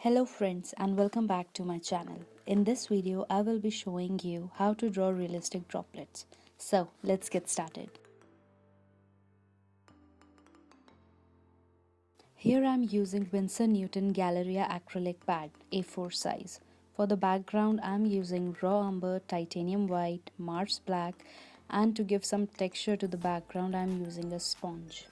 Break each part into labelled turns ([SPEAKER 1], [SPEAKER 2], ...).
[SPEAKER 1] Hello friends and welcome back to my channel. In this video I will be showing you how to draw realistic droplets. So let's get started. Here I am using Winsor Newton Galleria acrylic pad A4 size. For the background I am using raw umber, titanium white, Mars black, and to give some texture to the background I am using a sponge.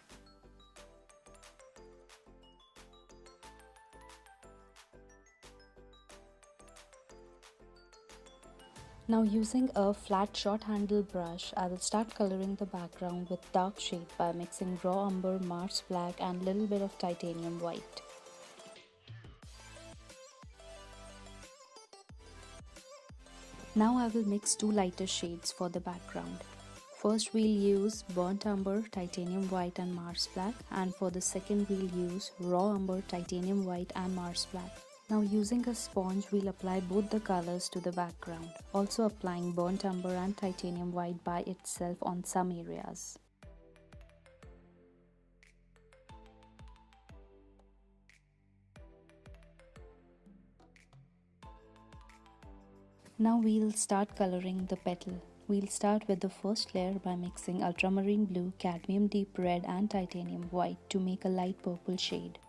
[SPEAKER 1] Now using a flat short handle brush, I will start coloring the background with dark shade by mixing raw umber, Mars black and little bit of titanium white. Now I will mix two lighter shades for the background. First we'll use burnt umber, titanium white and Mars black, and for the second we'll use raw umber, titanium white and Mars black. Now using a sponge we'll apply both the colors to the background, also applying burnt umber and titanium white by itself on some areas. Now we'll start coloring the petal. We'll start with the first layer by mixing ultramarine blue, cadmium deep red and titanium white to make a light purple shade.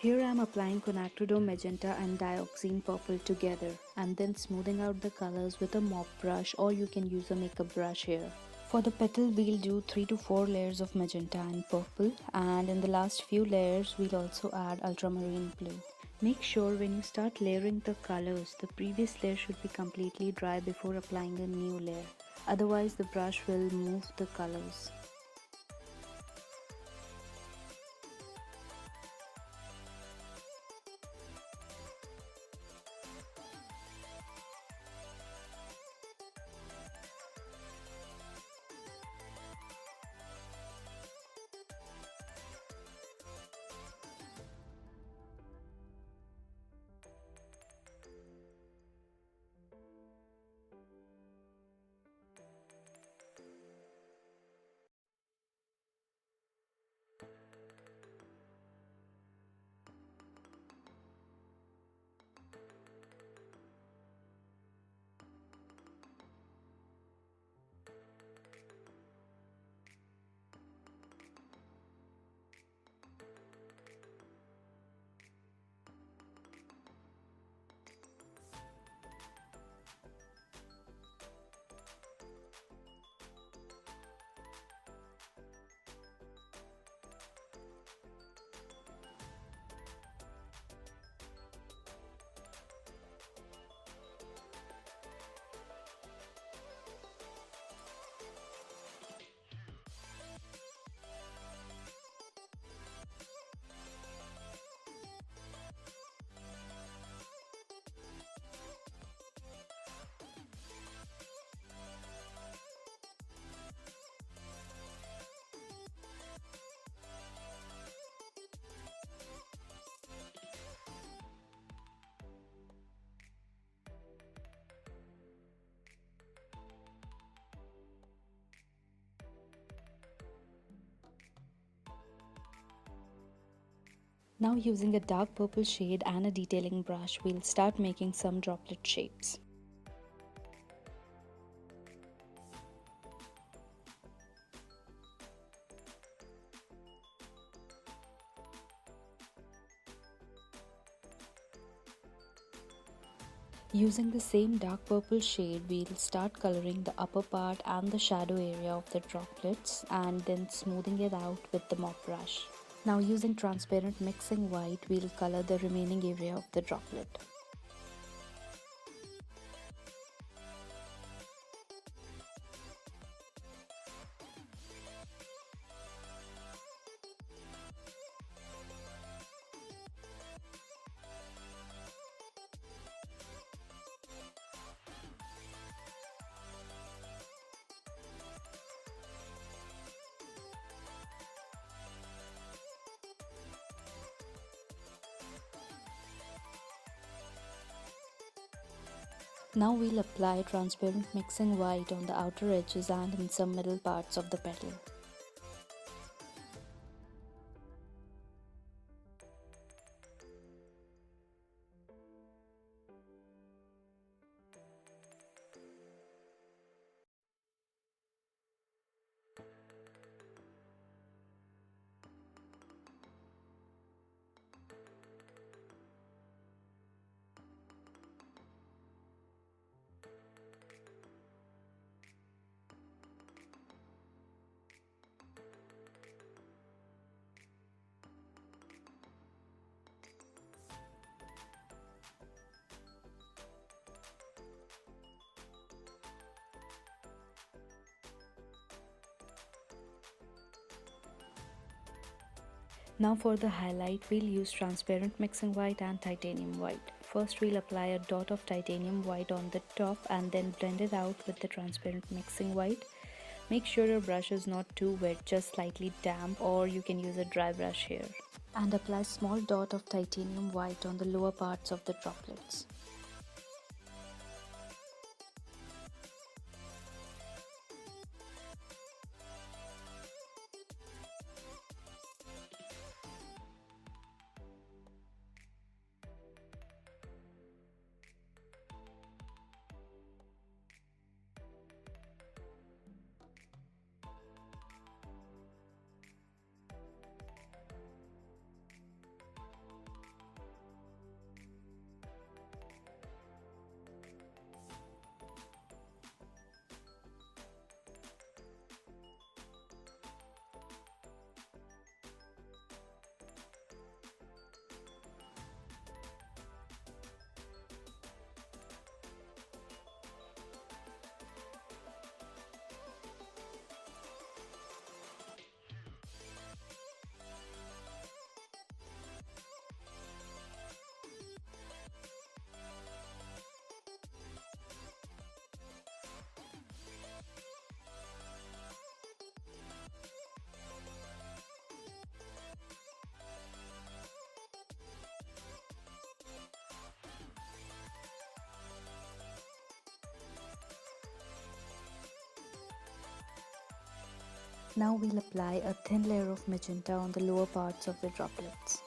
[SPEAKER 1] Here I am applying Quinacridone Magenta and Dioxazine Purple together and then smoothing out the colors with a mop brush, or you can use a makeup brush here. For the petal we'll do 3 to 4 layers of magenta and purple, and in the last few layers we'll also add ultramarine blue. Make sure when you start layering the colors, the previous layer should be completely dry before applying a new layer. Otherwise the brush will move the colors. Now using a dark purple shade and a detailing brush, we'll start making some droplet shapes. Using the same dark purple shade, we'll start coloring the upper part and the shadow area of the droplets and then smoothing it out with the mop brush. Now using transparent mixing white, we'll color the remaining area of the droplet. Now we'll apply transparent mixing white on the outer edges and in some middle parts of the petal. Now for the highlight, we'll use transparent mixing white and titanium white. First we'll apply a dot of titanium white on the top and then blend it out with the transparent mixing white. Make sure your brush is not too wet, just slightly damp, or you can use a dry brush here. And apply small dot of titanium white on the lower parts of the droplets. Now we'll apply a thin layer of magenta on the lower parts of the droplets.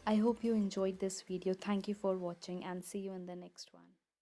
[SPEAKER 1] I hope you enjoyed this video. Thank you for watching and see you in the next one.